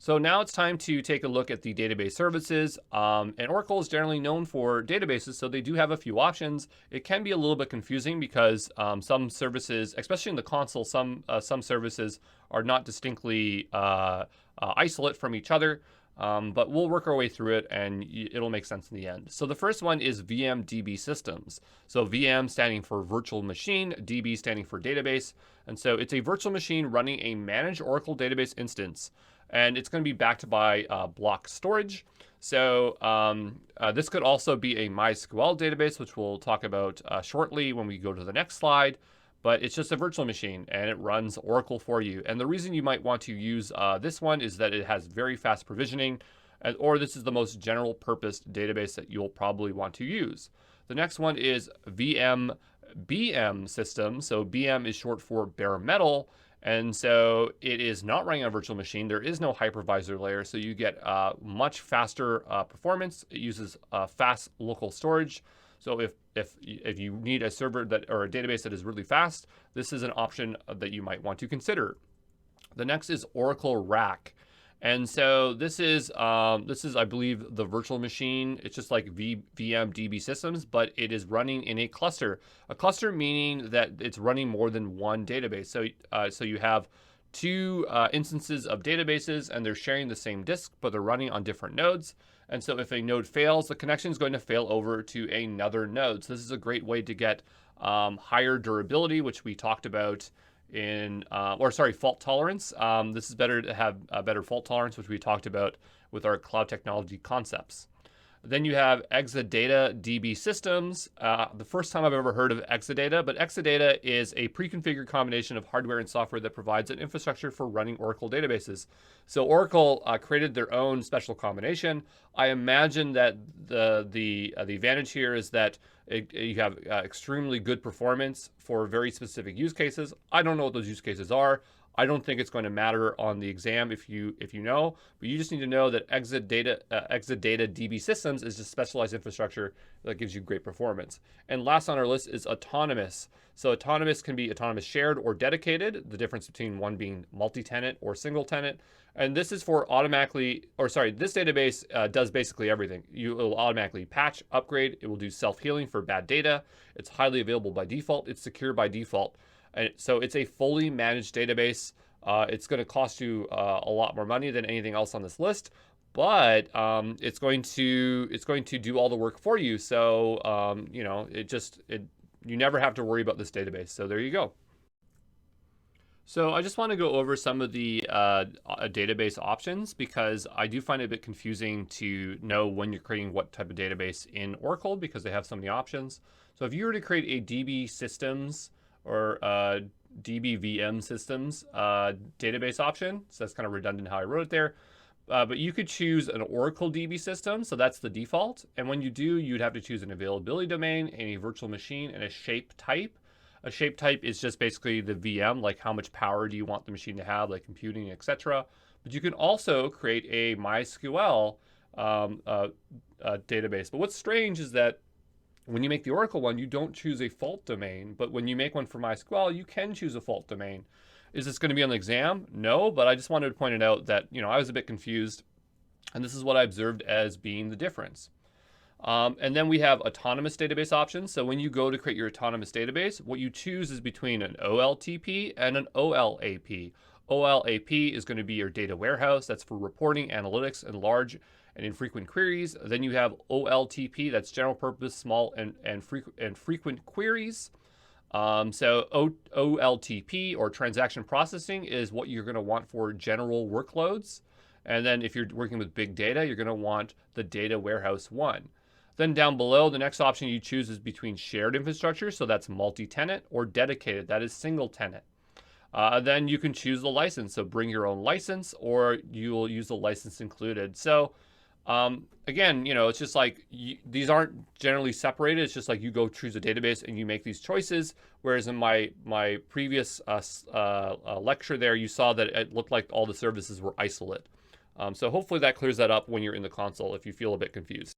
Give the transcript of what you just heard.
So now it's time to take a look at the database services. And Oracle is generally known for databases, so they do have a few options. It can be a little bit confusing because some services, especially in the console, some services are not distinctly isolate from each other. But we'll work our way through it and it'll make sense in the end. So the first one is VM DB systems. So VM standing for virtual machine, DB standing for database. And so it's a virtual machine running a managed Oracle database instance. And it's going to be backed by block storage. So this could also be a MySQL database, which we'll talk about shortly when we go to the next slide. But it's just a virtual machine and it runs Oracle for you. And the reason you might want to use this one is that it has very fast provisioning, or this is the most general purpose database that you'll probably want to use. The next one is VM BM system. So BM is short for bare metal. And so it is not running on a virtual machine. There is no hypervisor layer, so you get much faster performance. It uses fast local storage. So if you need a server that or a database that is really fast, this is an option that you might want to consider. The next is Oracle RAC. And so this is I believe the virtual machine. It's just like VM DB systems, but it is running in a cluster. A cluster meaning that it's running more than one database. So you have two instances of databases and they're sharing the same disk, but they're running on different nodes. And so if a node fails, the connection is going to fail over to another node. So this is a great way to get higher durability, which we talked about in, fault tolerance. This is better to have a better fault tolerance, which we talked about with our cloud technology concepts. Then you have Exadata DB systems. The first time I've ever heard of Exadata, but Exadata is a pre-configured combination of hardware and software that provides an infrastructure for running Oracle databases. So Oracle created their own special combination. I imagine that the advantage here is that you have extremely good performance for very specific use cases. I don't know what those use cases are. I don't think it's going to matter on the exam if you know, but you just need to know that Exadata DB systems is just specialized infrastructure that gives you great performance. And last on our list is autonomous. So autonomous can be autonomous shared or dedicated, the difference between one being multi-tenant or single tenant. And this is for this database does basically everything. It will automatically patch, upgrade, it will do self-healing for bad data. It's highly available by default, it's secure by default. And so it's a fully managed database. It's going to cost you a lot more money than anything else on this list, but it's going to do all the work for you. So you never have to worry about this database. So there you go. So I just want to go over some of the database options because I do find it a bit confusing to know when you're creating what type of database in Oracle because they have so many options. So if you were to create a DB systems or DBVM systems database option. So that's kind of redundant how I wrote it there. But you could choose an Oracle DB system. So that's the default. And when you do, you'd have to choose an availability domain, a virtual machine, and a shape type. A shape type is just basically the VM, like how much power do you want the machine to have, like computing, etc. But you can also create a MySQL database. But what's strange is that when you make the Oracle one, you don't choose a fault domain, but when you make one for MySQL, you can choose a fault domain. Is this going to be on the exam? No, but I just wanted to point it out that, I was a bit confused, and this is what I observed as being the difference. And then we have autonomous database options. So when you go to create your autonomous database, what you choose is between an OLTP and an OLAP. OLAP is going to be your data warehouse. That's for reporting, analytics, and large and infrequent queries. Then you have OLTP, that's general purpose, small and frequent queries. So OLTP, or transaction processing, is what you're going to want for general workloads. And then if you're working with big data, you're going to want the data warehouse one. Then down below, the next option you choose is between shared infrastructure, so that's multi-tenant, or dedicated, that is single tenant. Then you can choose the license, so bring your own license, or you will use the license included. So again, it's just like these aren't generally separated. It's just like you go choose a database and you make these choices. Whereas in my previous lecture there, you saw that it looked like all the services were isolate. So hopefully that clears that up when you're in the console if you feel a bit confused.